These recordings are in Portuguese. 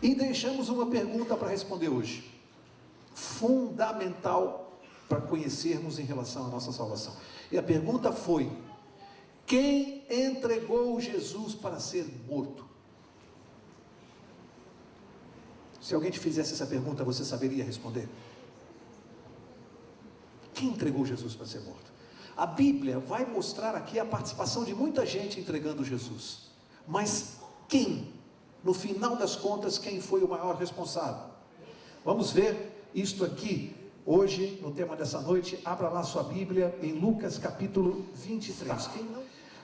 E deixamos uma pergunta para responder hoje, fundamental para conhecermos em relação à nossa salvação. E a pergunta foi: quem entregou Jesus para ser morto? Se alguém te fizesse essa pergunta, você saberia responder? Quem entregou Jesus para ser morto? A Bíblia vai mostrar aqui a participação de muita gente entregando Jesus. Mas quem? No final das contas, quem foi o maior responsável? Vamos ver isto aqui, hoje, no tema dessa noite. Abra lá sua Bíblia em Lucas capítulo 23.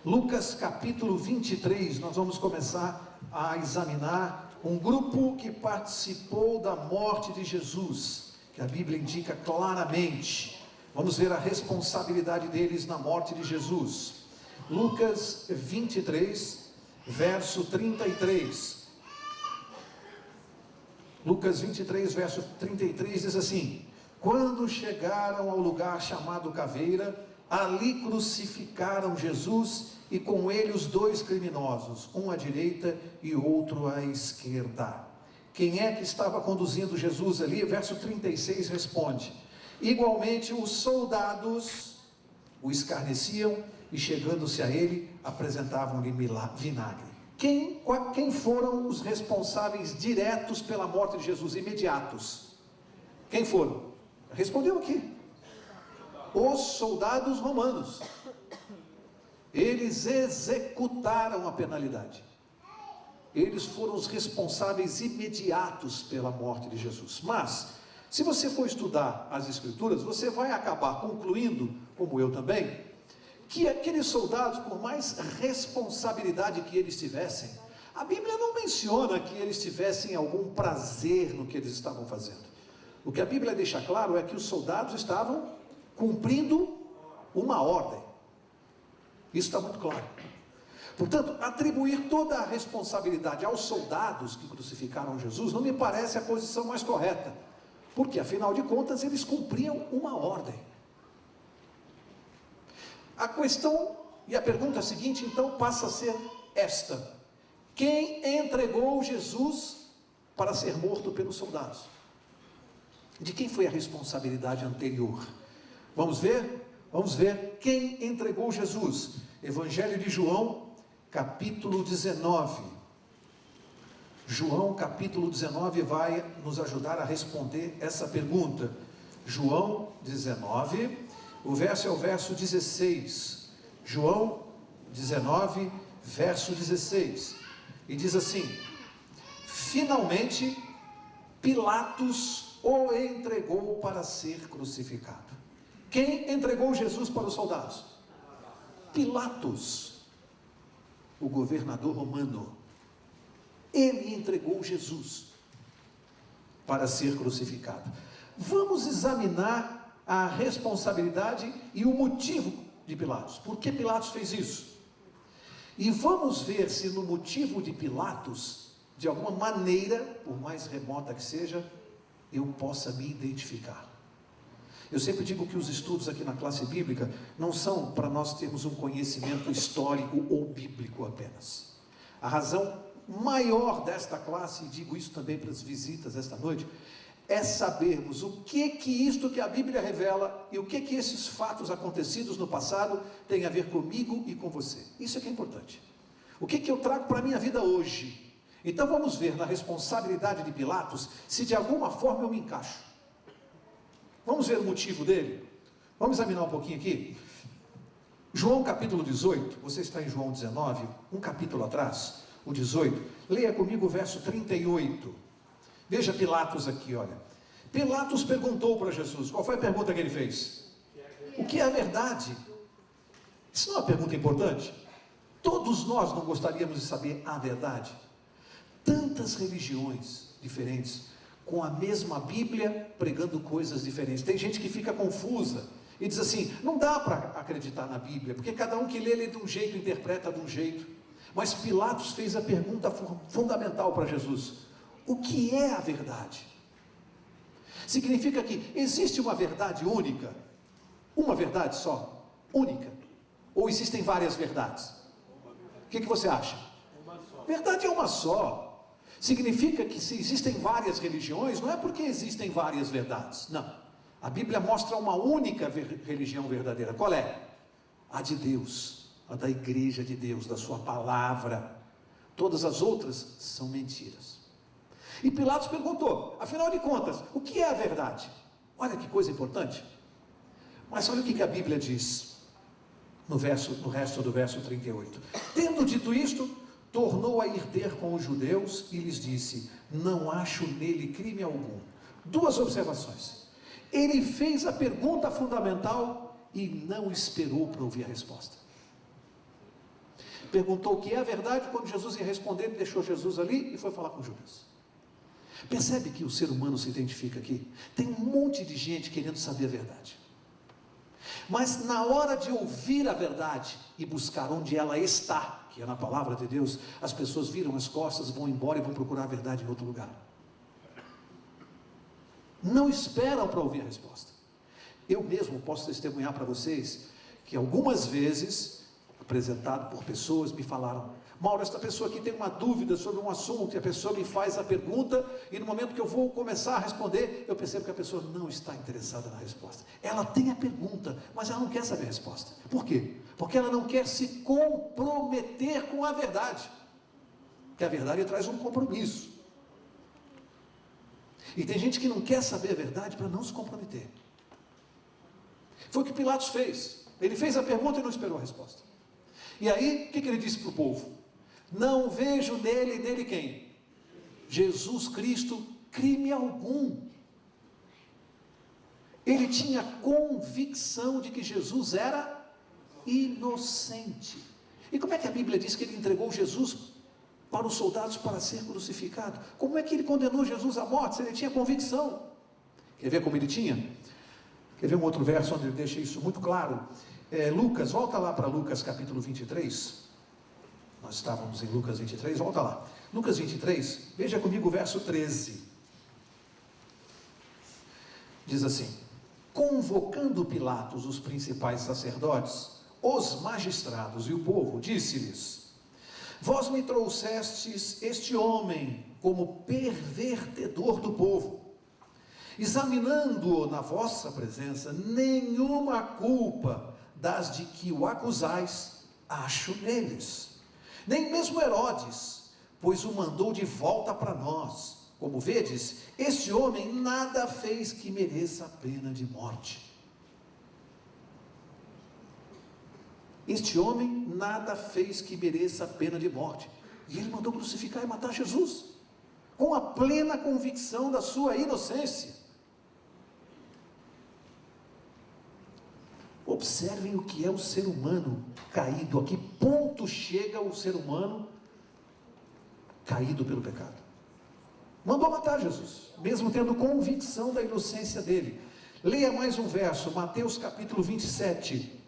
Lucas capítulo 23, nós vamos começar a examinar um grupo que participou da morte de Jesus, que a Bíblia indica claramente. Vamos ver a responsabilidade deles na morte de Jesus. Lucas 23, verso 33. Lucas 23, verso 33 diz assim: quando chegaram ao lugar chamado Caveira, ali crucificaram Jesus e com ele os dois criminosos, um à direita e outro à esquerda. Quem é que estava conduzindo Jesus ali? Verso 36 responde: igualmente os soldados o escarneciam e chegando-se a ele, apresentavam-lhe vinagre. Quem foram os responsáveis diretos pela morte de Jesus, imediatos? Quem foram? Respondeu aqui: os soldados romanos. Eles executaram a penalidade. Eles foram os responsáveis imediatos pela morte de Jesus. Mas, se você for estudar as Escrituras, você vai acabar concluindo, como eu também, que aqueles soldados, por mais responsabilidade que eles tivessem, a Bíblia não menciona que eles tivessem algum prazer no que eles estavam fazendo. O que a Bíblia deixa claro é que os soldados estavam cumprindo uma ordem. Isso está muito claro. Portanto, atribuir toda a responsabilidade aos soldados que crucificaram Jesus não me parece a posição mais correta, porque afinal de contas eles cumpriam uma ordem. A questão e a pergunta seguinte então passa a ser esta: quem entregou Jesus para ser morto pelos soldados? De quem foi a responsabilidade anterior? Vamos ver? Vamos ver quem entregou Jesus. Evangelho de João, capítulo 19. João, capítulo 19, vai nos ajudar a responder essa pergunta. João 19, o verso é o verso 16. João 19, verso 16. E diz assim: finalmente, Pilatos o entregou para ser crucificado. Quem entregou Jesus para os soldados? Pilatos, o governador romano. Ele entregou Jesus para ser crucificado. Vamos examinar a responsabilidade e o motivo de Pilatos. Por que Pilatos fez isso? E vamos ver se no motivo de Pilatos, de alguma maneira, por mais remota que seja, eu possa me identificar. Eu sempre digo que os estudos aqui na classe bíblica não são para nós termos um conhecimento histórico ou bíblico apenas. A razão maior desta classe, e digo isso também para as visitas esta noite, é sabermos o que isto que a Bíblia revela e o que esses fatos acontecidos no passado têm a ver comigo e com você. Isso é que é importante. O que eu trago para a minha vida hoje? Então vamos ver na responsabilidade de Pilatos se de alguma forma eu me encaixo. Vamos ver o motivo dele? Vamos examinar um pouquinho aqui. João capítulo 18, você está em João 19, um capítulo atrás, o 18. Leia comigo o verso 38. Veja Pilatos aqui, olha. Pilatos perguntou para Jesus, qual foi a pergunta que ele fez? O que é a verdade? Isso não é uma pergunta importante? Todos nós não gostaríamos de saber a verdade? Tantas religiões diferentes, com a mesma Bíblia, pregando coisas diferentes. Tem gente que fica confusa e diz assim, não dá para acreditar na Bíblia, porque cada um que lê de um jeito, interpreta de um jeito. Mas Pilatos fez a pergunta fundamental para Jesus: o que é a verdade? Significa que existe uma verdade única? Uma verdade só? Única? Ou existem várias verdades? O que você acha? Verdade é uma só. Significa que se existem várias religiões, não é porque existem várias verdades, não. A Bíblia mostra uma única religião verdadeira. Qual é? A de Deus, a da igreja de Deus, da sua palavra. Todas as outras são mentiras. E Pilatos perguntou, afinal de contas, o que é a verdade? Olha que coisa importante. Mas olha o que a Bíblia diz no resto do verso 38. Tendo dito isto, tornou a ir ter com os judeus e lhes disse, não acho nele crime algum. Duas observações. Ele fez a pergunta fundamental e não esperou para ouvir a resposta. Perguntou o que é a verdade, quando Jesus ia responder, ele deixou Jesus ali e foi falar com Judas. Percebe que o ser humano se identifica aqui? Tem um monte de gente querendo saber a verdade. Mas na hora de ouvir a verdade e buscar onde ela está, que é na palavra de Deus, as pessoas viram as costas, vão embora e vão procurar a verdade em outro lugar. Não esperam para ouvir a resposta. Eu mesmo posso testemunhar para vocês que algumas vezes, apresentado por pessoas, me falaram, Mauro, esta pessoa aqui tem uma dúvida sobre um assunto, e a pessoa me faz a pergunta, e no momento que eu vou começar a responder, eu percebo que a pessoa não está interessada na resposta. Ela tem a pergunta, mas ela não quer saber a resposta. Por quê? Porque ela não quer se comprometer com a verdade. Porque a verdade traz um compromisso. E tem gente que não quer saber a verdade para não se comprometer. Foi o que Pilatos fez. Ele fez a pergunta e não esperou a resposta. E aí, o que ele disse para o povo? Não vejo nele quem? Jesus Cristo, crime algum. Ele tinha convicção de que Jesus era inocente. E como é que a Bíblia diz que ele entregou Jesus para os soldados para ser crucificado? Como é que ele condenou Jesus à morte se ele tinha convicção? Quer ver como ele tinha? Quer ver um outro verso onde ele deixa isso muito claro? Lucas, volta lá para Lucas capítulo 23. Nós estávamos em Lucas 23, volta lá. Lucas 23, veja comigo o verso 13. Diz assim: convocando Pilatos os principais sacerdotes, os magistrados e o povo, disse-lhes: vós me trouxestes este homem como pervertedor do povo. Examinando-o na vossa presença, nenhuma culpa das de que o acusais acho neles, nem mesmo Herodes, pois o mandou de volta para nós. Como vedes, este homem nada fez que mereça a pena de morte. Este homem nada fez que mereça a pena de morte. E ele mandou crucificar e matar Jesus, com a plena convicção da sua inocência. Observem o que é o ser humano caído, a que ponto chega o ser humano caído pelo pecado. Mandou matar Jesus, mesmo tendo convicção da inocência dele. Leia mais um verso, Mateus capítulo 27.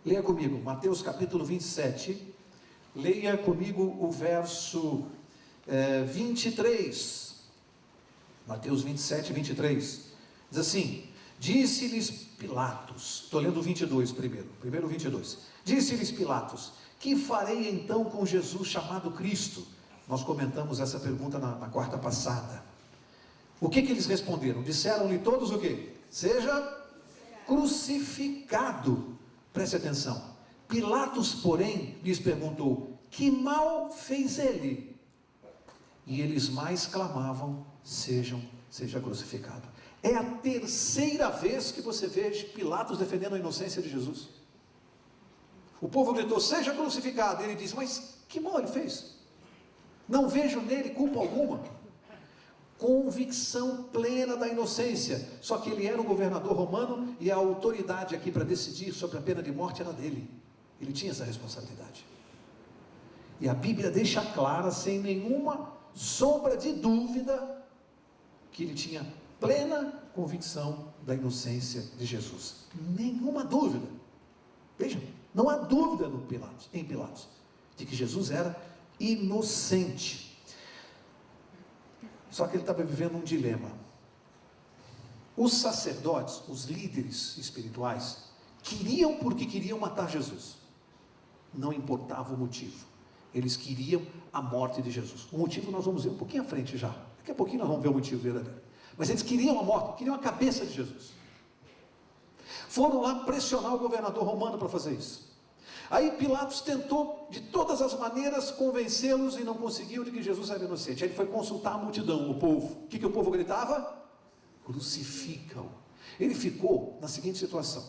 Leia comigo, Mateus capítulo 27. Leia comigo o verso 23. Mateus 27, 23. Diz assim: disse-lhes Pilatos, estou lendo o 22 primeiro o 22. Disse-lhes Pilatos: que farei então com Jesus chamado Cristo? Nós comentamos essa pergunta na quarta passada. O que eles responderam? Disseram-lhe todos o quê? Seja crucificado. Preste atenção. Pilatos, porém, lhes perguntou: que mal fez ele? E eles mais clamavam: seja crucificado. É a terceira vez que você vê Pilatos defendendo a inocência de Jesus. O povo gritou: seja crucificado. Ele diz: mas que mal ele fez? Não vejo nele culpa alguma. Convicção plena da inocência. Só que ele era um governador romano e a autoridade aqui para decidir sobre a pena de morte era dele. Ele tinha essa responsabilidade. E a Bíblia deixa clara, sem nenhuma sombra de dúvida, que ele tinha plena convicção da inocência de Jesus. Nenhuma dúvida. Vejam, não há dúvida em Pilatos de que Jesus era inocente. Só que ele estava vivendo um dilema. Os sacerdotes, os líderes espirituais, queriam porque queriam matar Jesus. Não importava o motivo. Eles queriam a morte de Jesus. O motivo nós vamos ver um pouquinho à frente já. Daqui a pouquinho nós vamos ver o motivo verdadeiro. Mas eles queriam a morte, queriam a cabeça de Jesus. Foram lá pressionar o governador romano para fazer isso. Aí Pilatos tentou de todas as maneiras convencê-los e não conseguiu de que Jesus era inocente. Aí ele foi consultar a multidão, o povo. O que o povo gritava? Crucifica-o. Ele ficou na seguinte situação: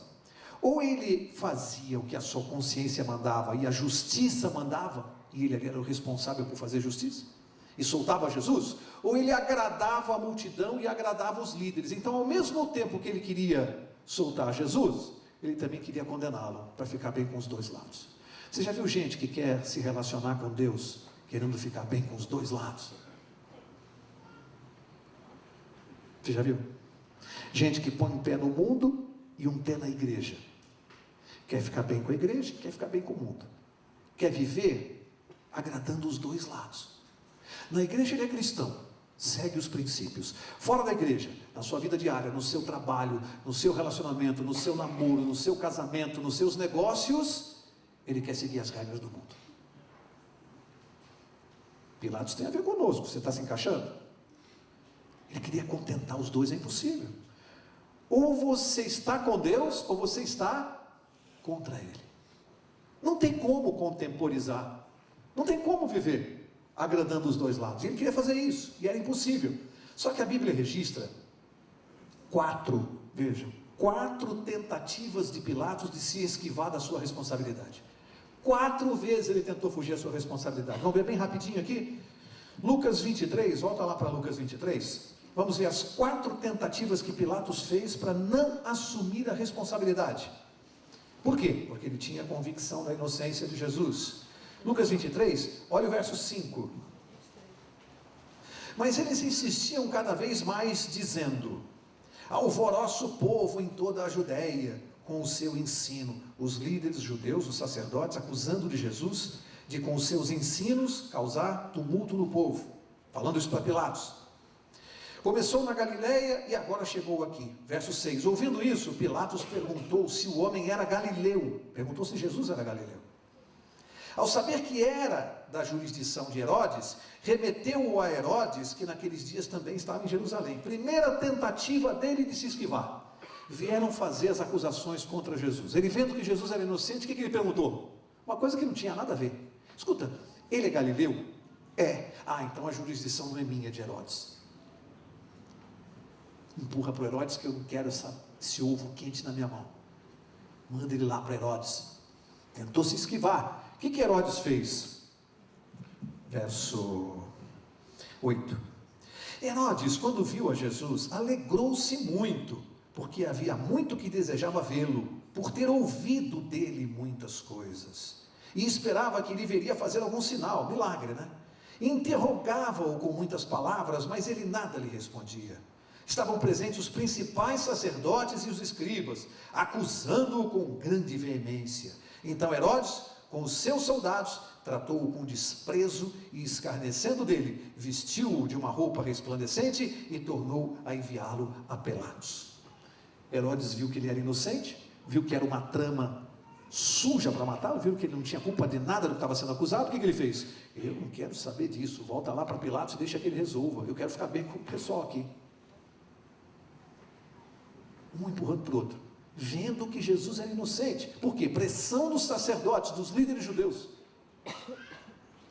ou ele fazia o que a sua consciência mandava e a justiça mandava, e ele era o responsável por fazer justiça, e soltava Jesus, ou ele agradava a multidão e agradava os líderes. Então, ao mesmo tempo que ele queria soltar Jesus, ele também queria condená-lo, para ficar bem com os dois lados. Você já viu gente que quer se relacionar com Deus, querendo ficar bem com os dois lados? Você já viu? Gente que põe um pé no mundo e um pé na igreja. Quer ficar bem com a igreja, quer ficar bem com o mundo. Quer viver agradando os dois lados. Na igreja ele é cristão, segue os princípios. Fora da igreja, na sua vida diária, no seu trabalho, no seu relacionamento, no seu namoro, no seu casamento, nos seus negócios, ele quer seguir as regras do mundo. Pilatos tem a ver conosco, você está se encaixando? Ele queria contentar os dois, é impossível. Ou você está com Deus, ou você está contra Ele. Não tem como contemporizar, não tem como viver agradando os dois lados. Ele queria fazer isso, e era impossível. Só que a Bíblia registra quatro tentativas de Pilatos de se esquivar da sua responsabilidade. 4 vezes ele tentou fugir da sua responsabilidade. Vamos ver bem rapidinho aqui? Lucas 23, volta lá para Lucas 23. Vamos ver as 4 tentativas que Pilatos fez para não assumir a responsabilidade. Por quê? Porque ele tinha convicção da inocência de Jesus. Lucas 23, olha o verso 5. Mas eles insistiam cada vez mais, dizendo: alvoroça o povo em toda a Judéia com o seu ensino. Os líderes judeus, os sacerdotes, acusando de Jesus de com os seus ensinos causar tumulto no povo. Falando isso para Pilatos. Começou na Galileia e agora chegou aqui. Verso 6. Ouvindo isso, Pilatos perguntou se o homem era galileu. Perguntou se Jesus era galileu. Ao saber que era da jurisdição de Herodes, remeteu-o a Herodes, que naqueles dias também estava em Jerusalém. Primeira tentativa dele de se esquivar. Vieram fazer as acusações contra Jesus. Ele vendo que Jesus era inocente, o que ele perguntou? Uma coisa que não tinha nada a ver. Escuta, ele é galileu? É. Ah, então a jurisdição não é minha, é de Herodes. Empurra para o Herodes que eu não quero esse ovo quente na minha mão. Manda ele lá para Herodes. Tentou se esquivar. O que Herodes fez? Verso 8. Herodes, quando viu a Jesus, alegrou-se muito, porque havia muito que desejava vê-lo, por ter ouvido dele muitas coisas, e esperava que ele viria fazer algum sinal, milagre, né? Interrogava-o com muitas palavras, mas ele nada lhe respondia. Estavam presentes os principais sacerdotes e os escribas, acusando-o com grande veemência. Então Herodes, com os seus soldados, tratou-o com desprezo e, escarnecendo dele, vestiu-o de uma roupa resplandecente e tornou a enviá-lo a Pilatos. Herodes viu que ele era inocente, viu que era uma trama suja para matá-lo, viu que ele não tinha culpa de nada do que estava sendo acusado. O que ele fez? Eu não quero saber disso, volta lá para Pilatos e deixa que ele resolva, eu quero ficar bem com o pessoal aqui. Um empurrando para o outro, vendo que Jesus era inocente. Por quê? Pressão dos sacerdotes, dos líderes judeus,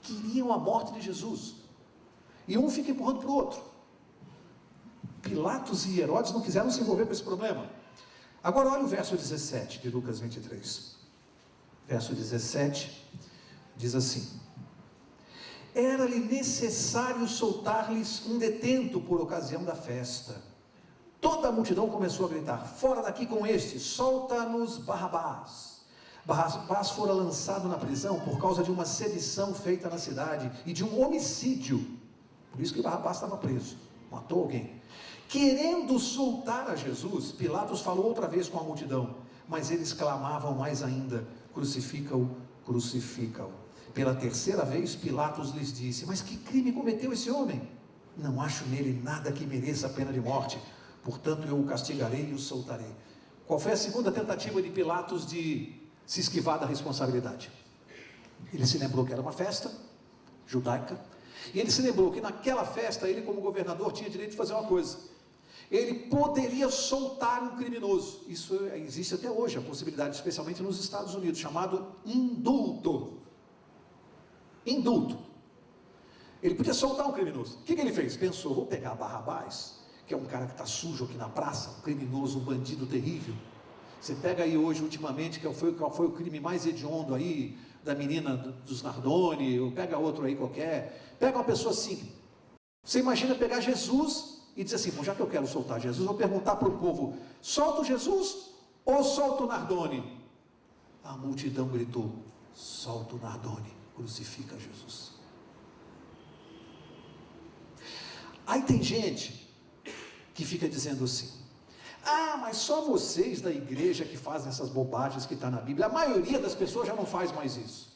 queriam a morte de Jesus, e um fica empurrando para o outro. Pilatos e Herodes não quiseram se envolver com esse problema. Agora olha o verso 17 de Lucas 23. Verso 17 diz assim: era-lhe necessário soltar-lhes um detento por ocasião da festa. Toda a multidão começou a gritar: fora daqui com este, solta-nos Barrabás. Barrabás fora lançado na prisão por causa de uma sedição feita na cidade e de um homicídio. Por isso que Barrabás estava preso, matou alguém. Querendo soltar a Jesus, Pilatos falou outra vez com a multidão, mas eles clamavam mais ainda: crucifica-o, crucifica-o. Pela terceira vez Pilatos lhes disse: mas que crime cometeu esse homem? Não acho nele nada que mereça a pena de morte, portanto eu o castigarei e o soltarei. Qual foi a segunda tentativa de Pilatos de se esquivar da responsabilidade? Ele se lembrou que era uma festa judaica, e ele se lembrou que naquela festa, ele como governador tinha direito de fazer uma coisa. Ele poderia soltar um criminoso. Isso existe até hoje, a possibilidade, especialmente nos Estados Unidos, chamado indulto. Indulto. Ele podia soltar um criminoso. O que ele fez? Pensou, vou pegar Barrabás, que é um cara que está sujo aqui na praça, um criminoso, um bandido terrível. Você pega aí hoje, ultimamente, qual foi o crime mais hediondo aí, da menina dos Nardoni, ou pega outro aí qualquer, pega uma pessoa assim. Você imagina pegar Jesus e dizer assim, bom, já que eu quero soltar Jesus, vou perguntar para o povo, solta o Jesus ou solta o Nardoni? A multidão gritou, solta o Nardoni, crucifica Jesus. Aí tem gente que fica dizendo assim, mas só vocês da igreja que fazem essas bobagens que está na Bíblia, a maioria das pessoas já não faz mais isso.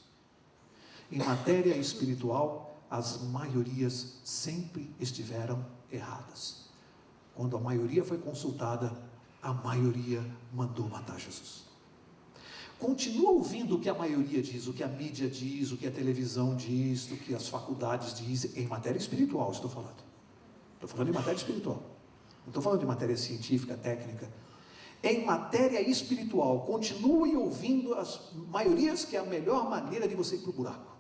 Em matéria espiritual, as maiorias sempre estiveram erradas. Quando a maioria foi consultada, a maioria mandou matar Jesus. Continua ouvindo o que a maioria diz, o que a mídia diz, o que a televisão diz, o que as faculdades dizem, em matéria espiritual estou falando. Estou falando de matéria espiritual. Não estou falando de matéria científica, técnica. Em matéria espiritual, continue ouvindo as maiorias, que é a melhor maneira de você ir para o buraco.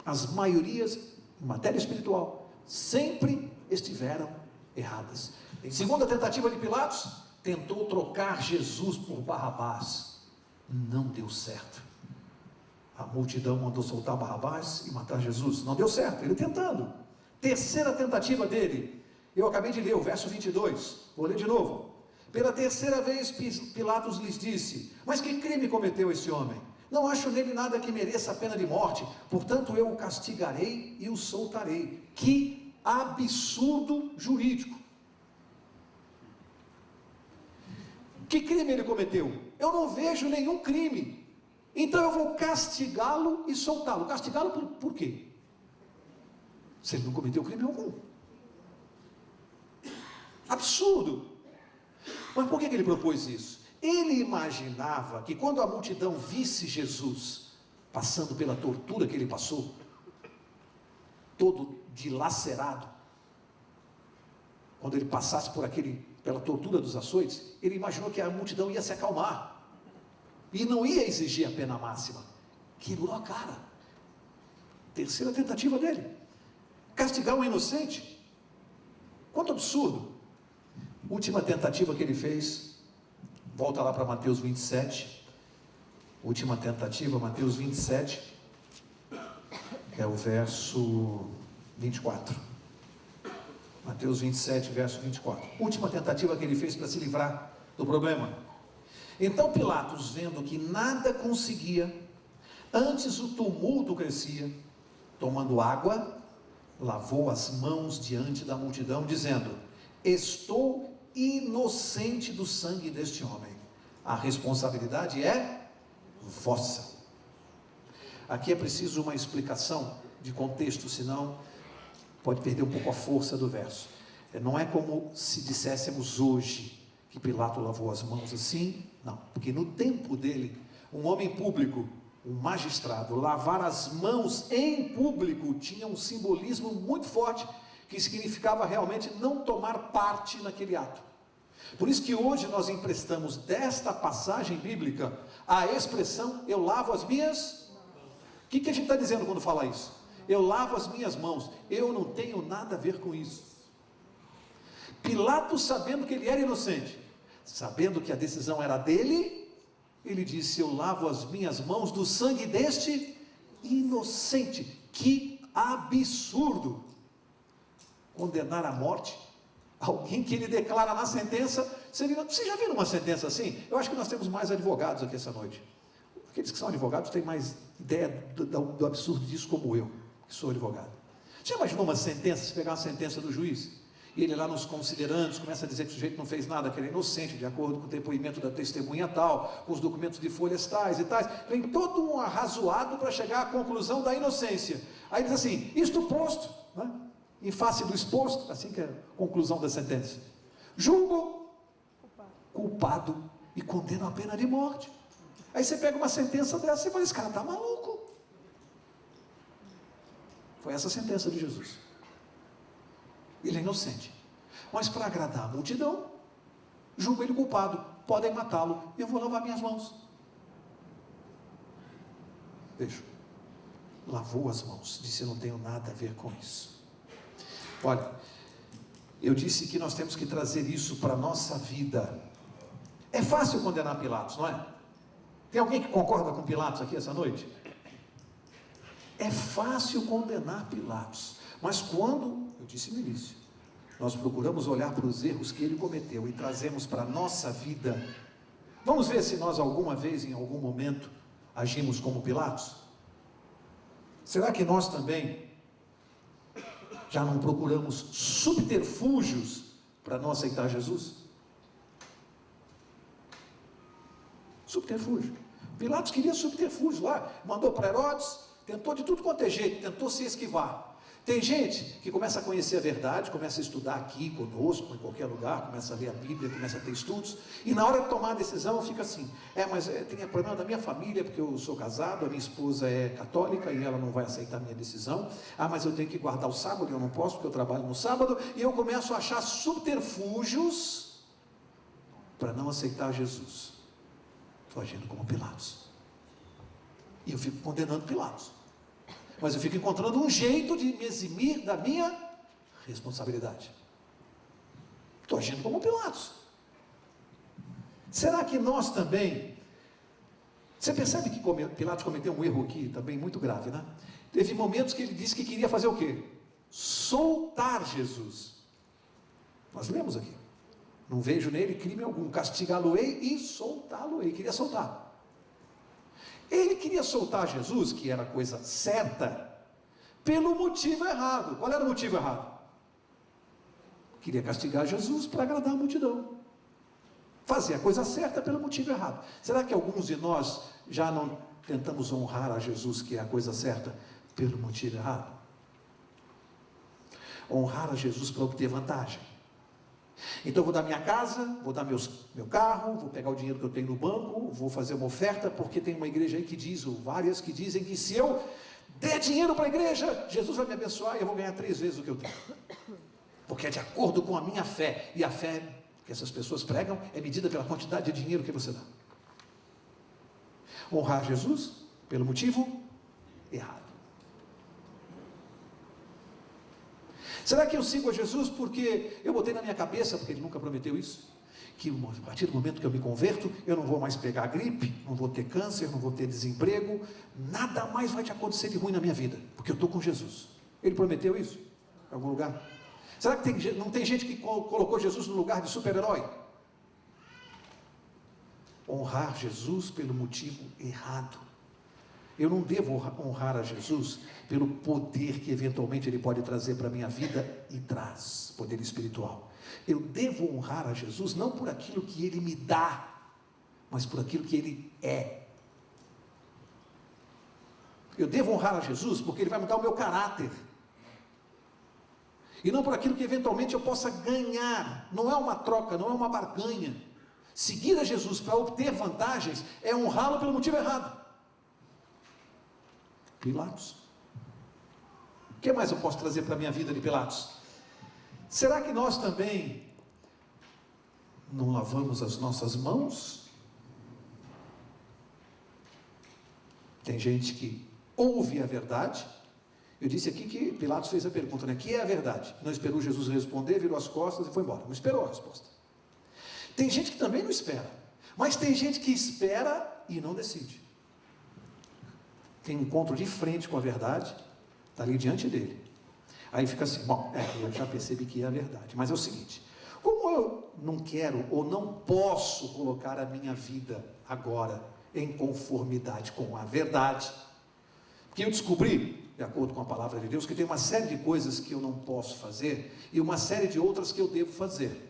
As maiorias, em matéria espiritual, sempre estiveram erradas. Em segunda tentativa de Pilatos, tentou trocar Jesus por Barrabás. Não deu certo. A multidão mandou soltar Barrabás e matar Jesus. Não deu certo, ele tentando. Terceira tentativa dele, eu acabei de ler o verso 22, vou ler de novo. Pela terceira vez Pilatos lhes disse, mas que crime cometeu esse homem? Não acho nele nada que mereça a pena de morte, portanto eu o castigarei e o soltarei. Que absurdo jurídico. Que crime ele cometeu? Eu não vejo nenhum crime, então eu vou castigá-lo e soltá-lo. Castigá-lo por quê? Se ele não cometeu crime algum. Absurdo. Mas por que ele propôs isso? Ele imaginava que quando a multidão visse Jesus passando pela tortura que ele passou, todo dilacerado, quando ele passasse pela tortura dos açoites, ele imaginou que a multidão ia se acalmar e não ia exigir a pena máxima. Quebrou a cara. Terceira tentativa dele. Castigar um inocente. Quanto absurdo. Última tentativa que ele fez, volta lá para Mateus 27, última tentativa, Mateus 27, é o verso 24, Mateus 27, verso 24, última tentativa que ele fez para se livrar do problema. Então Pilatos, vendo que nada conseguia, antes o tumulto crescia, tomando água, lavou as mãos diante da multidão, dizendo, estou inocente do sangue deste homem, a responsabilidade é vossa. Aqui é preciso uma explicação de contexto, senão pode perder um pouco a força do verso. Não é como se disséssemos hoje que Pilatos lavou as mãos assim, não, porque no tempo dele, um homem público, um magistrado, lavar as mãos em público tinha um simbolismo muito forte, que significava realmente não tomar parte naquele ato. Por isso que hoje nós emprestamos desta passagem bíblica a expressão, eu lavo as minhas... O que a gente está dizendo quando fala isso? Eu lavo as minhas mãos, eu não tenho nada a ver com isso. Pilatos, sabendo que ele era inocente, sabendo que a decisão era dele, ele disse, eu lavo as minhas mãos do sangue deste inocente. Que absurdo! Condenar à morte alguém que ele declara na sentença. Você já viu uma sentença assim? Eu acho que nós temos mais advogados aqui essa noite. Aqueles que são advogados têm mais ideia do absurdo disso, como eu, que sou advogado. Você já imaginou uma sentença, se pegar uma sentença do juiz, e ele lá nos considerandos começa a dizer que o sujeito não fez nada, que ele é inocente, de acordo com o depoimento da testemunha tal, com os documentos de folhas tais e tais, vem todo um arrazoado para chegar à conclusão da inocência. Aí diz assim, isto posto, né? Em face do exposto, assim que é a conclusão da sentença, julgo culpado e condeno a pena de morte. Aí você pega uma sentença dessa e fala, esse cara está maluco. Foi essa a sentença de Jesus. Ele é inocente. Mas para agradar a multidão, julgo ele culpado. Podem matá-lo. Eu vou lavar minhas mãos. Veja. Lavou as mãos. Disse, eu não tenho nada a ver com isso. Olha, eu disse que nós temos que trazer isso para a nossa vida. É fácil condenar Pilatos, não é? Tem alguém que concorda com Pilatos aqui essa noite? É fácil condenar Pilatos. Mas quando, eu disse no início, nós procuramos olhar para os erros que ele cometeu e trazemos para a nossa vida, vamos ver se nós alguma vez, em algum momento, agimos como Pilatos? Será que nós também já não procuramos subterfúgios para não aceitar Jesus? Subterfúgio. Pilatos queria subterfúgio lá, mandou para Herodes, tentou de tudo quanto é jeito, tentou se esquivar. Tem gente que começa a conhecer a verdade, começa a estudar aqui conosco, em qualquer lugar, começa a ler a Bíblia, começa a ter estudos, e na hora de tomar a decisão fica assim, mas tem problema da minha família, porque eu sou casado, a minha esposa é católica e ela não vai aceitar a minha decisão, mas eu tenho que guardar o sábado, eu não posso porque eu trabalho no sábado, e eu começo a achar subterfúgios para não aceitar Jesus. Estou agindo como Pilatos, e eu fico condenando Pilatos. Mas eu fico encontrando um jeito de me eximir da minha responsabilidade. Estou agindo como Pilatos. Será que nós também... Você percebe que Pilatos cometeu um erro aqui, também muito grave, né? Teve momentos que ele disse que queria fazer o quê? Soltar Jesus. Nós lemos aqui. Não vejo nele crime algum, castigá-lo-ei e soltá-lo-ei. Queria soltar. Ele queria soltar Jesus, que era a coisa certa, pelo motivo errado. Qual era o motivo errado? Queria castigar Jesus para agradar a multidão. Fazer a coisa certa pelo motivo errado. Será que alguns de nós já não tentamos honrar a Jesus, que é a coisa certa, pelo motivo errado? Honrar a Jesus para obter vantagem. Então eu vou dar minha casa, vou dar meu carro, vou pegar o dinheiro que eu tenho no banco, vou fazer uma oferta, porque tem uma igreja aí que diz, ou várias que dizem que se eu der dinheiro para a igreja, Jesus vai me abençoar e eu vou ganhar 3 vezes o que eu tenho. Porque é de acordo com a minha fé, e a fé que essas pessoas pregam é medida pela quantidade de dinheiro que você dá. Honrar Jesus pelo motivo errado. Será que eu sigo a Jesus porque eu botei na minha cabeça, porque ele nunca prometeu isso, que a partir do momento que eu me converto, eu não vou mais pegar gripe, não vou ter câncer, não vou ter desemprego, nada mais vai te acontecer de ruim na minha vida, porque eu estou com Jesus. Ele prometeu isso? Em algum lugar? Será que não tem gente que colocou Jesus no lugar de super-herói? Honrar Jesus pelo motivo errado. Eu não devo honrar a Jesus pelo poder que eventualmente Ele pode trazer para a minha vida e traz, poder espiritual. Eu devo honrar a Jesus não por aquilo que Ele me dá, mas por aquilo que Ele é. Eu devo honrar a Jesus porque Ele vai mudar o meu caráter. E não por aquilo que eventualmente eu possa ganhar. Não é uma troca, não é uma barganha. Seguir a Jesus para obter vantagens é honrá-lo pelo motivo errado. Pilatos. O que mais eu posso trazer para a minha vida de Pilatos? Será que nós também não lavamos as nossas mãos? Tem gente que ouve a verdade. Eu disse aqui que Pilatos fez a pergunta, né? Que é a verdade? Não esperou Jesus responder, virou as costas e foi embora. Não esperou a resposta. Tem gente que também não espera. Mas tem gente que espera e não decide. Tem um encontro de frente com a verdade, está ali diante dele. Aí fica assim, bom, eu já percebi que é a verdade, mas é o seguinte, como eu não quero ou não posso colocar a minha vida agora em conformidade com a verdade, porque eu descobri, de acordo com a palavra de Deus, que tem uma série de coisas que eu não posso fazer, e uma série de outras que eu devo fazer.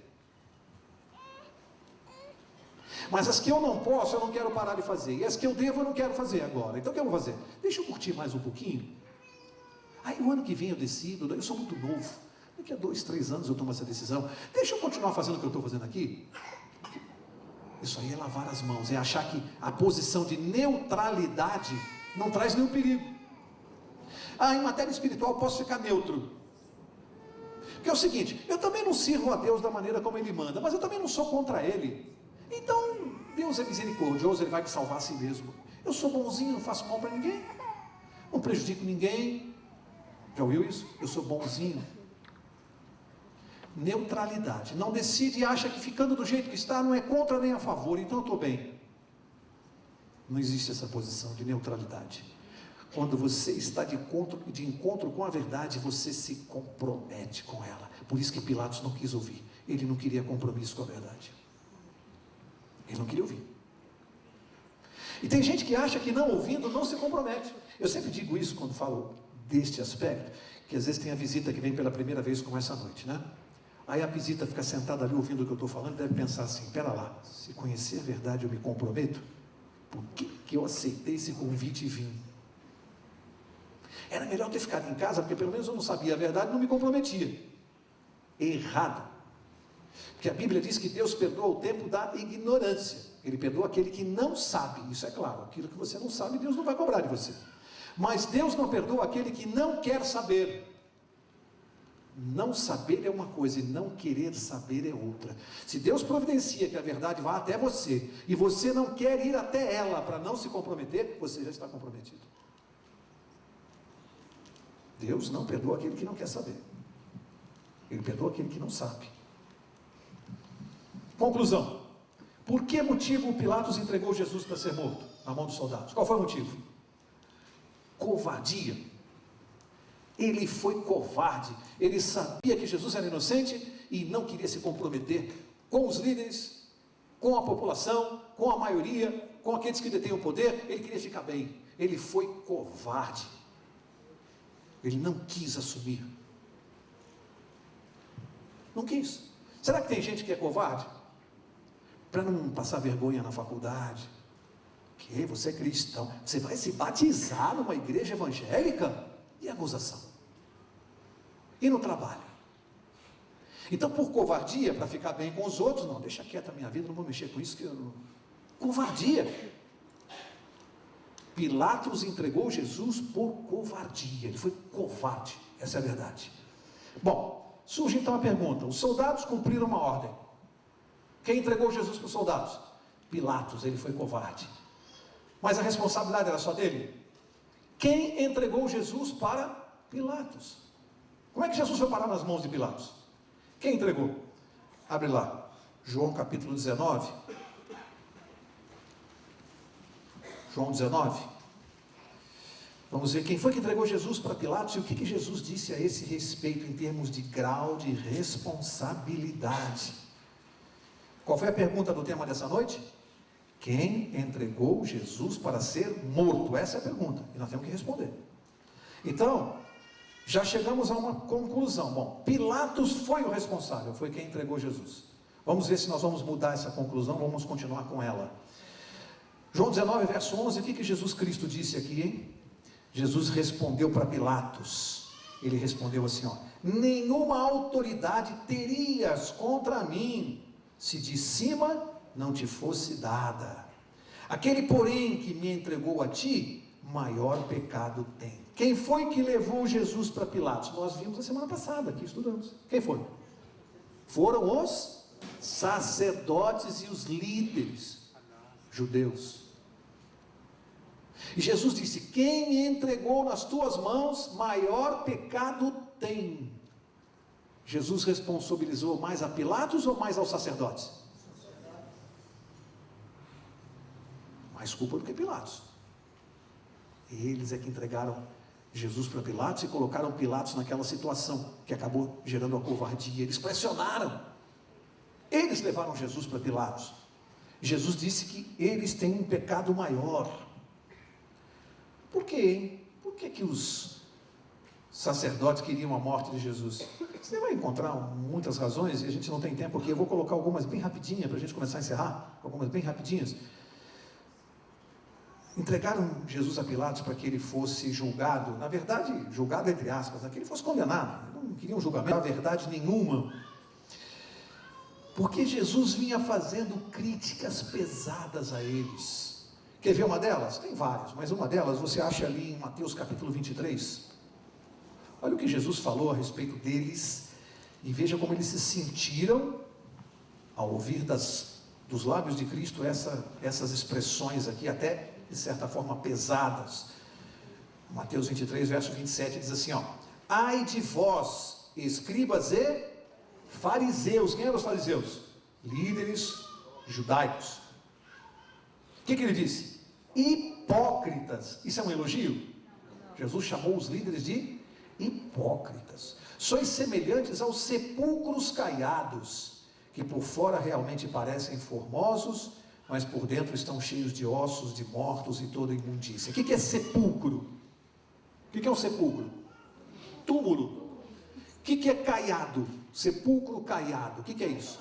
Mas as que eu não posso, eu não quero parar de fazer. E as que eu devo, eu não quero fazer agora. Então o que eu vou fazer? Deixa eu curtir mais um pouquinho. Aí o ano que vem eu decido, eu sou muito novo. Daqui a 2, 3 anos eu tomo essa decisão. Deixa eu continuar fazendo o que eu estou fazendo aqui. Isso aí é lavar as mãos, é achar que a posição de neutralidade não traz nenhum perigo. Em matéria espiritual posso ficar neutro. Porque é o seguinte, eu também não sirvo a Deus da maneira como Ele manda, mas eu também não sou contra Ele. Então, Deus é misericordioso, Ele vai me salvar a si mesmo. Eu sou bonzinho, não faço mal para ninguém, não prejudico ninguém. Já ouviu isso? Eu sou bonzinho. Neutralidade. Não decide e acha que ficando do jeito que está não é contra nem a favor, então eu estou bem. Não existe essa posição de neutralidade. Quando você está de encontro com a verdade, você se compromete com ela. Por isso que Pilatos não quis ouvir. Ele não queria compromisso com a verdade. Ele não queria ouvir. E tem gente que acha que não ouvindo não se compromete. Eu sempre digo isso quando falo deste aspecto, que às vezes tem a visita que vem pela primeira vez como essa noite, né? Aí a visita fica sentada ali ouvindo o que eu estou falando e deve pensar assim, espera lá, se conhecer a verdade eu me comprometo, por que eu aceitei esse convite e vim? Era melhor ter ficado em casa, porque pelo menos eu não sabia a verdade e não me comprometia. Errado. Porque a Bíblia diz que Deus perdoa o tempo da ignorância. Ele perdoa aquele que não sabe, isso é claro. Aquilo que você não sabe, Deus não vai cobrar de você. Mas Deus não perdoa aquele que não quer saber. Não saber é uma coisa e não querer saber é outra. Se Deus providencia que a verdade vá até você, e você não quer ir até ela para não se comprometer, você já está comprometido. Deus não perdoa aquele que não quer saber. Ele perdoa aquele que não sabe. Conclusão. Por que motivo Pilatos entregou Jesus para ser morto na mão dos soldados? Qual foi o motivo? Covardia. Ele foi covarde. Ele sabia que Jesus era inocente e não queria se comprometer com os líderes, com a população, com a maioria, com aqueles que detêm o poder. Ele queria ficar bem. Ele foi covarde. Ele não quis assumir. Não quis. Será que tem gente que é covarde? Para não passar vergonha na faculdade. Que você é cristão. Você vai se batizar numa igreja evangélica? E a acusação? E no trabalho? Então, por covardia, para ficar bem com os outros, não, deixa quieta a minha vida, não vou mexer com isso. Covardia. Pilatos entregou Jesus por covardia. Ele foi covarde. Essa é a verdade. Bom, surge então a pergunta. Os soldados cumpriram uma ordem. Quem entregou Jesus para os soldados? Pilatos. Ele foi covarde. Mas a responsabilidade era só dele? Quem entregou Jesus para Pilatos? Como é que Jesus foi parar nas mãos de Pilatos? Quem entregou? Abre lá. João capítulo 19. João 19. Vamos ver quem foi que entregou Jesus para Pilatos e o que Jesus disse a esse respeito em termos de grau de responsabilidade. Qual foi a pergunta do tema dessa noite? Quem entregou Jesus para ser morto? Essa é a pergunta e nós temos que responder. Então, já chegamos a uma conclusão. Bom, Pilatos foi o responsável, foi quem entregou Jesus. Vamos ver se nós vamos mudar essa conclusão, vamos continuar com ela. João 19, verso 11, o que Jesus Cristo disse aqui, hein? Jesus respondeu para Pilatos. Ele respondeu assim, ó: nenhuma autoridade terias contra mim, se de cima não te fosse dada. Aquele, porém, que me entregou a ti, maior pecado tem. Quem foi que levou Jesus para Pilatos? Nós vimos na semana passada, aqui estudamos. Quem foi? Foram os sacerdotes e os líderes judeus. E Jesus disse: quem me entregou nas tuas mãos, maior pecado tem. Jesus responsabilizou mais a Pilatos ou mais aos sacerdotes? Mais culpa do que Pilatos. Eles é que entregaram Jesus para Pilatos e colocaram Pilatos naquela situação que acabou gerando a covardia. Eles pressionaram. Eles levaram Jesus para Pilatos. Jesus disse que eles têm um pecado maior. Por quê, hein? Por que os sacerdotes queriam a morte de Jesus? Você vai encontrar muitas razões, e a gente não tem tempo aqui. Eu vou colocar algumas bem rapidinhas, para a gente começar a encerrar. Algumas bem rapidinhas. Entregaram Jesus a Pilatos para que ele fosse julgado, na verdade, julgado entre aspas, para que ele fosse condenado. Não queriam julgamento, na verdade nenhuma. Porque Jesus vinha fazendo críticas pesadas a eles. Quer ver uma delas? Tem várias, mas uma delas você acha ali em Mateus capítulo 23. Olha o que Jesus falou a respeito deles, e veja como eles se sentiram ao ouvir dos lábios de Cristo essas expressões aqui, até de certa forma pesadas. Mateus 23, verso 27 diz assim, ó: ai de vós, escribas e fariseus. Quem eram os fariseus? Líderes judaicos. O que ele disse? Hipócritas. Isso é um elogio? Jesus chamou os líderes de hipócritas. Sois semelhantes aos sepulcros caiados, que por fora realmente parecem formosos, mas por dentro estão cheios de ossos de mortos e toda imundícia. O que é sepulcro? O que é um sepulcro? Túmulo. O que é caiado? Sepulcro caiado. O que é isso?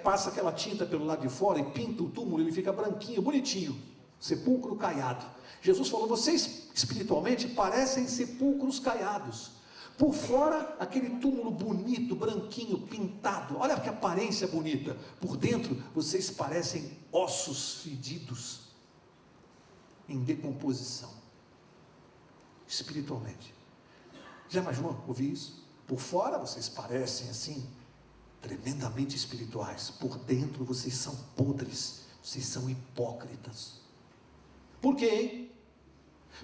Passa aquela tinta pelo lado de fora e pinta o túmulo, ele fica branquinho, bonitinho. Sepulcro caiado. Jesus falou, vocês espiritualmente parecem sepulcros caiados. Por fora, aquele túmulo bonito, branquinho, pintado. Olha que aparência bonita. Por dentro, vocês parecem ossos fedidos, em decomposição. Espiritualmente. Já imaginou ouvir isso? Por fora, vocês parecem assim, tremendamente espirituais. Por dentro, vocês são podres. Vocês são hipócritas. Por quê, hein?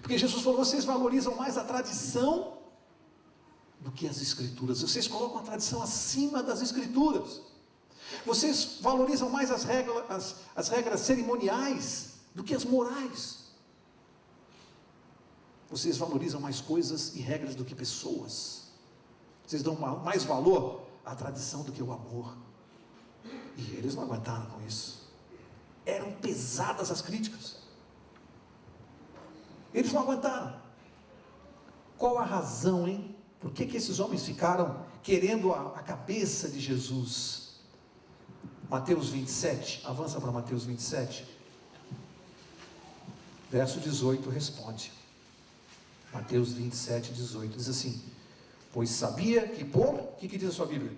Porque Jesus falou, vocês valorizam mais a tradição do que as escrituras. Vocês colocam a tradição acima das escrituras. Vocês valorizam mais as regras cerimoniais do que as morais. Vocês valorizam mais coisas e regras do que pessoas. Vocês dão mais valor à tradição do que ao amor. E eles não aguentaram com isso. Eram pesadas as críticas. Eles não aguentaram. Qual a razão, hein? Por que esses homens ficaram querendo a cabeça de Jesus? Mateus 27, avança para Mateus 27, verso 18 responde. Mateus 27, 18, diz assim: pois sabia que o que diz a sua Bíblia?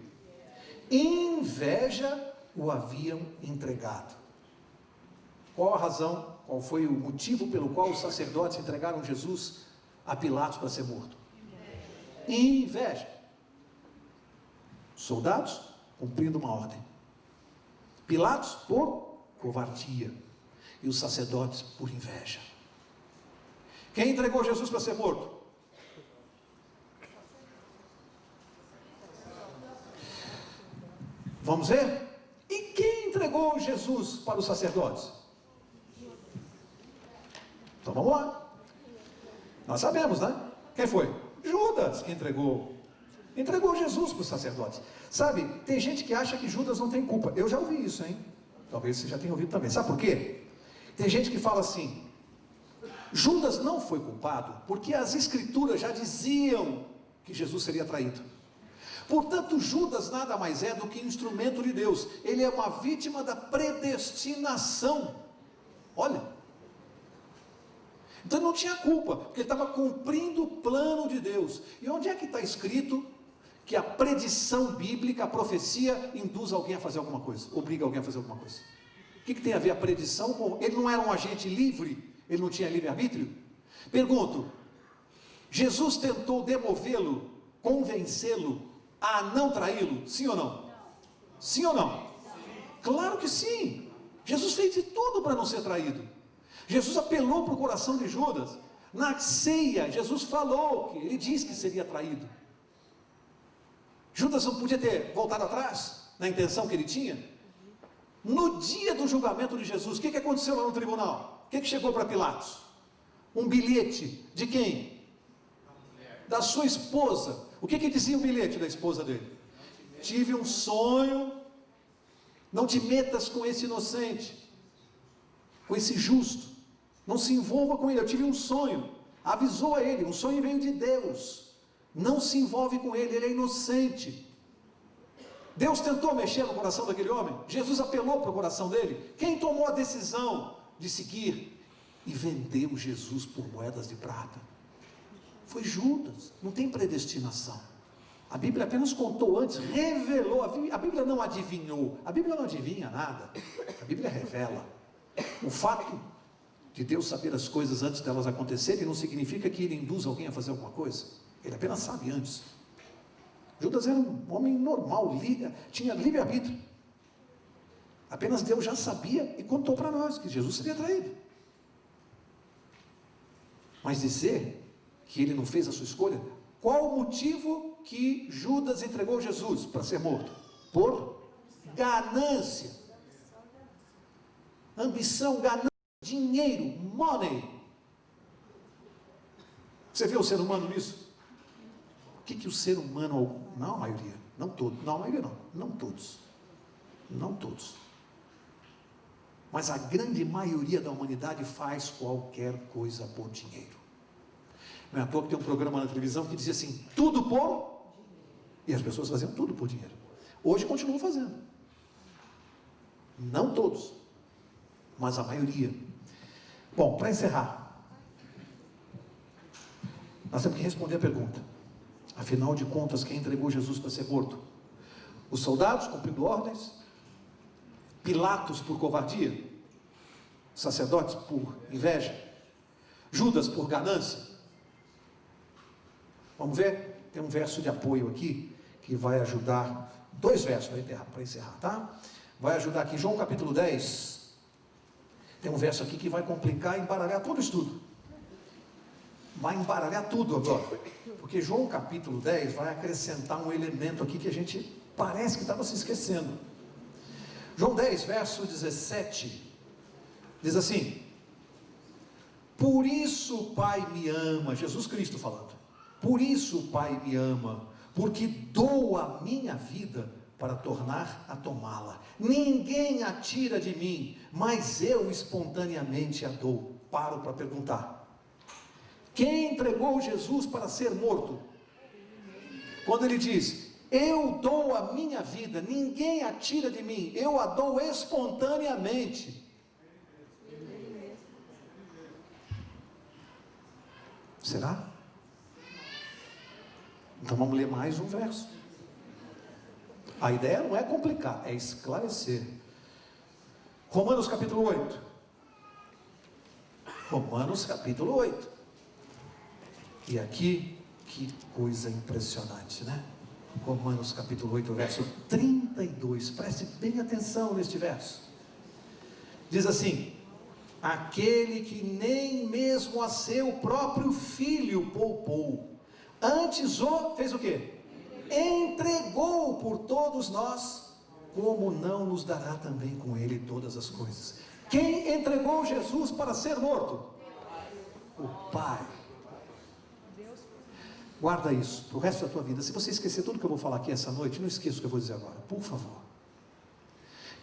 Inveja o haviam entregado. Qual a razão, qual foi o motivo pelo qual os sacerdotes entregaram Jesus a Pilatos para ser morto? Inveja. Soldados cumprindo uma ordem, Pilatos por covardia, e os sacerdotes por inveja. Quem entregou Jesus para ser morto? Vamos ver? E quem entregou Jesus para os sacerdotes? Então vamos lá. Nós sabemos, né? Quem foi? Judas que entregou Jesus para os sacerdotes. Sabe, tem gente que acha que Judas não tem culpa. Eu já ouvi isso, hein? Talvez você já tenha ouvido também. Sabe por quê? Tem gente que fala assim: Judas não foi culpado porque as escrituras já diziam que Jesus seria traído. Portanto, Judas nada mais é do que instrumento de Deus. Ele é uma vítima da predestinação. Olha. Então não tinha culpa, porque ele estava cumprindo o plano de Deus. E onde é que está escrito que a predição bíblica, a profecia, induz alguém a fazer alguma coisa? Obriga alguém a fazer alguma coisa? O que tem a ver a predição com... Ele não era um agente livre? Ele não tinha livre-arbítrio? Pergunto, Jesus tentou demovê-lo, convencê-lo a não traí-lo? Sim ou não? Sim ou não? Claro que sim. Jesus fez de tudo para não ser traído. Jesus apelou para o coração de Judas. Na ceia, Jesus falou que ele disse que seria traído. Judas não podia ter voltado atrás na intenção que ele tinha. No dia do julgamento de Jesus, o que aconteceu lá no tribunal? O que chegou para Pilatos? Um bilhete de quem? Da sua esposa. O que dizia o bilhete da esposa dele? Tive um sonho, não te metas com esse inocente, com esse justo, não se envolva com ele. Eu tive um sonho, avisou a ele, um sonho veio de Deus, não se envolve com ele, ele é inocente. Deus tentou mexer no coração daquele homem, Jesus apelou para o coração dele. Quem tomou a decisão de seguir e vendeu Jesus por moedas de prata? Foi Judas. Não tem predestinação. A Bíblia apenas contou antes, revelou. A Bíblia não adivinhou. A Bíblia não adivinha nada. A Bíblia revela. O fato de Deus saber as coisas antes delas acontecerem não significa que Ele induz alguém a fazer alguma coisa. Ele apenas sabe antes. Judas era um homem normal, tinha livre-arbítrio. Apenas Deus já sabia e contou para nós que Jesus seria traído. Mas dizer que ele não fez a sua escolha, qual o motivo que Judas entregou Jesus para ser morto? Por ganância. Ambição, ganância, dinheiro, money. Você vê o ser humano nisso? O que o ser humano, não a maioria, não todos, não a maioria não todos, não todos, mas a grande maioria da humanidade faz qualquer coisa por dinheiro. Não é à toa que tem um programa na televisão que dizia assim, tudo por, e as pessoas faziam tudo por dinheiro. Hoje continuam fazendo, não todos, mas a maioria. Bom, para encerrar, nós temos que responder a pergunta. Afinal de contas, quem entregou Jesus para ser morto? Os soldados cumprindo ordens? Pilatos por covardia? Sacerdotes por inveja? Judas por ganância? Vamos ver? Tem um verso de apoio aqui, que vai ajudar, 2 versos para encerrar, tá? Vai ajudar aqui, João capítulo 10, tem um verso aqui que vai complicar e embaralhar todo o estudo. Vai embaralhar tudo agora, porque João capítulo 10 vai acrescentar um elemento aqui que a gente parece que estava se esquecendo. João 10, verso 17, diz assim, por isso o Pai me ama, Jesus Cristo falando, por isso o Pai me ama, porque dou a minha vida para tornar a tomá-la, ninguém a tira de mim, mas eu espontaneamente a dou. Paro para perguntar, quem entregou Jesus para ser morto? Quando ele diz, eu dou a minha vida, ninguém a tira de mim, eu a dou espontaneamente. Será? Então vamos ler mais um verso. A ideia não é complicar, é esclarecer. Romanos capítulo 8. Romanos capítulo 8. E aqui, que coisa impressionante, né? Romanos capítulo 8, verso 32. Preste bem atenção neste verso. Diz assim, aquele que nem mesmo a seu próprio filho poupou, antes fez o quê? Entregou por todos nós, como não nos dará também com ele todas as coisas? Quem entregou Jesus para ser morto? O Pai. Guarda isso para o resto da tua vida. Se você esquecer tudo que eu vou falar aqui essa noite, não esqueça o que eu vou dizer agora, por favor.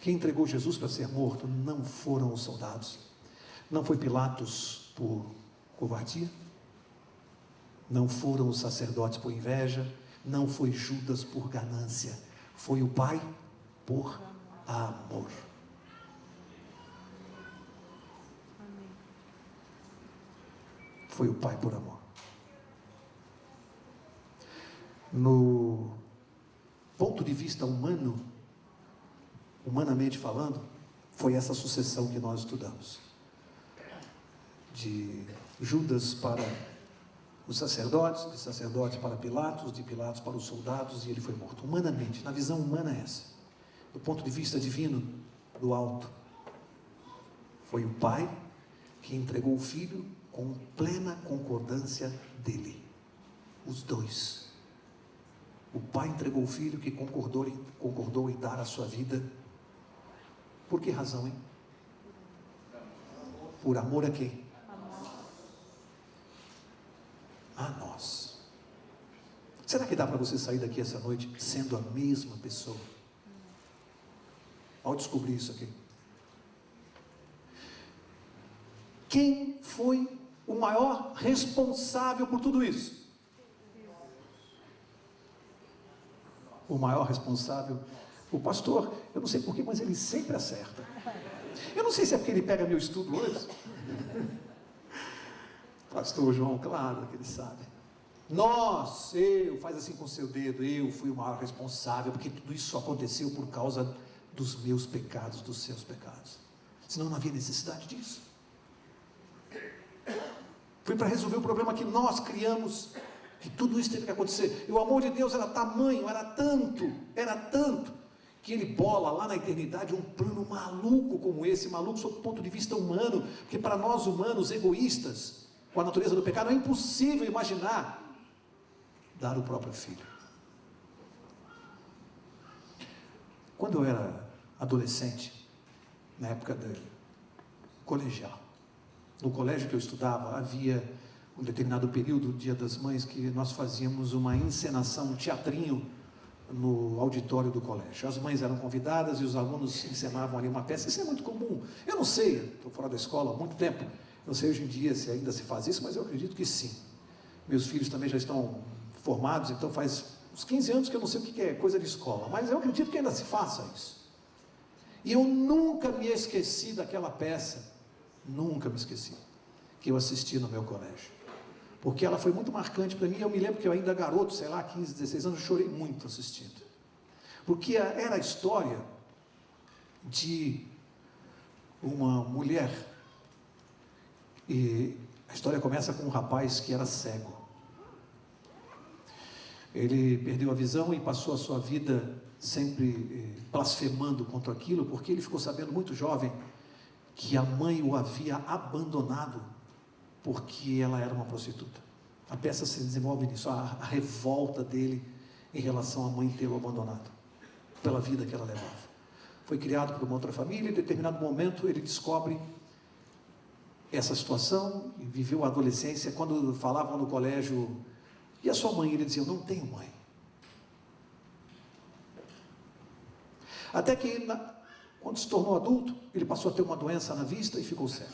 Quem entregou Jesus para ser morto não foram os soldados, não foi Pilatos por covardia, não foram os sacerdotes por inveja, não foi Judas por ganância, foi o Pai por amor. Foi o Pai por amor. No ponto de vista humano, humanamente falando, foi essa sucessão que nós estudamos. De Judas para os sacerdotes, de sacerdotes para Pilatos, de Pilatos para os soldados, e ele foi morto. Humanamente, na visão humana é essa. Do ponto de vista divino, do alto, foi o Pai que entregou o Filho com plena concordância dele. Os dois. O Pai entregou o Filho que concordou em dar a sua vida. Por que razão, hein? Por amor a quem? A nós. Será que dá para você sair daqui essa noite sendo a mesma pessoa? Ao descobrir isso aqui. Quem foi o maior responsável por tudo isso? O maior responsável, o pastor, eu não sei porquê, mas ele sempre acerta. Eu não sei se é porque ele pega meu estudo hoje. Pastor João, claro que ele sabe. faz assim com o seu dedo, eu fui o maior responsável, porque tudo isso aconteceu por causa dos meus pecados, dos seus pecados. Senão não havia necessidade disso. Foi para resolver o problema que nós criamos, que tudo isso teve que acontecer. E o amor de Deus era tamanho, era tanto, que Ele bola lá na eternidade um plano maluco como esse, maluco sob o ponto de vista humano, porque para nós humanos egoístas, com a natureza do pecado, é impossível imaginar dar o próprio filho. Quando eu era adolescente, na época do colegial, no colégio que eu estudava, havia um determinado período, Dia das Mães, que nós fazíamos uma encenação, um teatrinho no auditório do colégio. As mães eram convidadas e os alunos encenavam ali uma peça. Isso é muito comum. Eu não sei, estou fora da escola há muito tempo, não sei hoje em dia se ainda se faz isso, mas eu acredito que sim. Meus filhos também já estão formados, então faz uns 15 anos que eu não sei o que é coisa de escola, mas eu acredito que ainda se faça isso. E eu nunca me esqueci daquela peça, nunca me esqueci, que eu assisti no meu colégio, porque ela foi muito marcante para mim. Eu me lembro que eu ainda garoto, sei lá, 15, 16 anos, eu chorei muito assistindo, porque era a história de uma mulher, e a história começa com um rapaz que era cego. Ele perdeu a visão e passou a sua vida sempre blasfemando contra aquilo, porque ele ficou sabendo muito jovem que a mãe o havia abandonado porque ela era uma prostituta. A peça se desenvolve nisso, a revolta dele em relação à mãe tê-lo abandonado, pela vida que ela levava. Foi criado por uma outra família, em determinado momento ele descobre essa situação, e viveu a adolescência. Quando falavam no colégio, e a sua mãe? Ele dizia, eu não tenho mãe. Até que, quando se tornou adulto, ele passou a ter uma doença na vista e ficou cego.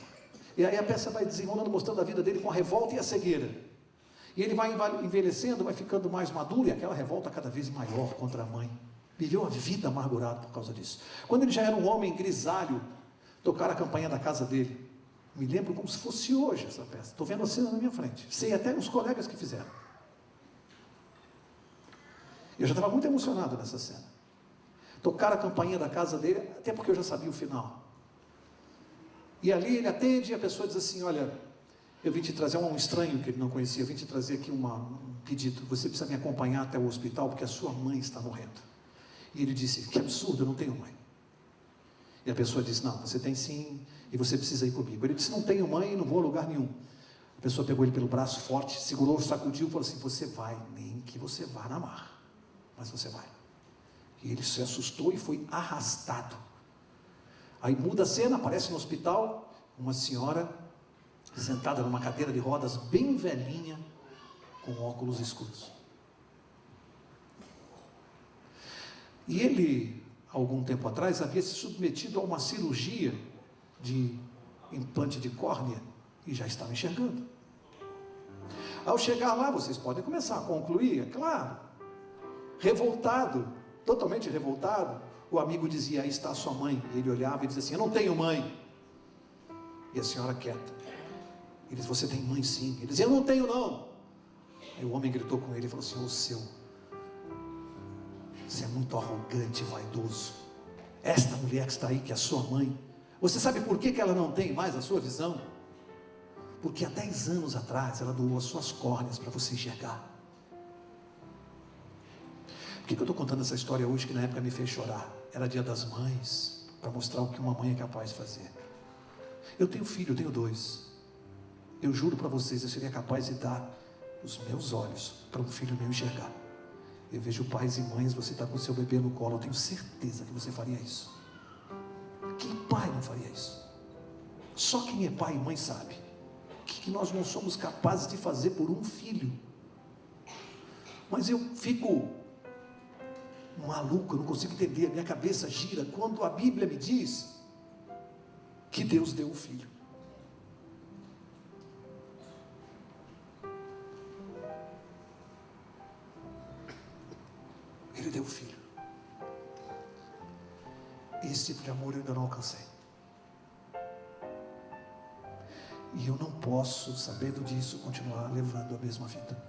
E aí a peça vai desenrolando, mostrando a vida dele com a revolta e a cegueira. E ele vai envelhecendo, vai ficando mais maduro, e aquela revolta cada vez maior contra a mãe. Viveu a vida amargurada por causa disso. Quando ele já era um homem grisalho, tocaram a campainha da casa dele. Me lembro como se fosse hoje essa peça. Estou vendo a cena na minha frente. Sei até os colegas que fizeram. Eu já estava muito emocionado nessa cena. Tocaram a campainha da casa dele, até porque eu já sabia o final. E ali ele atende e a pessoa diz assim, olha, eu vim te trazer, um estranho que ele não conhecia, eu vim te trazer aqui um pedido, você precisa me acompanhar até o hospital, porque a sua mãe está morrendo. E ele disse, que absurdo, eu não tenho mãe. E a pessoa disse, não, você tem sim, e você precisa ir comigo. Ele disse, não tenho mãe e não vou a lugar nenhum. A pessoa pegou ele pelo braço forte, segurou, sacudiu e falou assim, você vai, nem que você vá na mar, mas você vai. E ele se assustou e foi arrastado. Aí muda a cena, aparece no hospital, uma senhora sentada numa cadeira de rodas, bem velhinha, com óculos escuros. E ele, algum tempo atrás, havia se submetido a uma cirurgia de implante de córnea e já estava enxergando. Ao chegar lá, vocês podem começar a concluir, é claro, revoltado, totalmente revoltado, o amigo dizia, aí está a sua mãe. E ele olhava e dizia assim, eu não tenho mãe. E a senhora quieta. Ele disse, você tem mãe sim. Ele dizia, eu não tenho não. Aí o homem gritou com ele e falou assim, você é muito arrogante e vaidoso. Esta mulher que está aí, que é a sua mãe, você sabe por que ela não tem mais a sua visão? Porque há 10 anos atrás ela doou as suas córneas para você enxergar. Por que eu estou contando essa história hoje, que na época me fez chorar? Era Dia das Mães, para mostrar o que uma mãe é capaz de fazer. Eu tenho filho, eu tenho 2. Eu juro para vocês, eu seria capaz de dar os meus olhos para um filho meu enxergar. Eu vejo pais e mães, você está com seu bebê no colo, eu tenho certeza que você faria isso. Que pai não faria isso? Só quem é pai e mãe sabe o que nós não somos capazes de fazer por um filho. Mas eu fico maluco, eu não consigo entender, a minha cabeça gira quando a Bíblia me diz que Deus deu o filho. Ele deu o filho. Esse tipo de amor eu ainda não alcancei. E eu não posso, sabendo disso, continuar levando a mesma vida.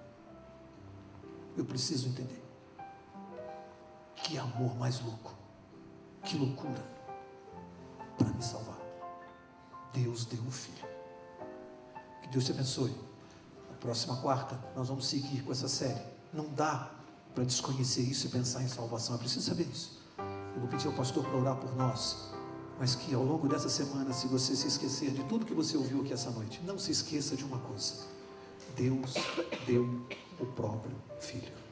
eu preciso entender. Que amor mais louco, que loucura, para me salvar. Deus deu o Filho. Que Deus te abençoe. Na próxima quarta, nós vamos seguir com essa série. Não dá para desconhecer isso e pensar em salvação, é preciso saber isso. Eu vou pedir ao pastor para orar por nós, mas que ao longo dessa semana, se você se esquecer de tudo que você ouviu aqui essa noite, não se esqueça de uma coisa: Deus deu o próprio Filho.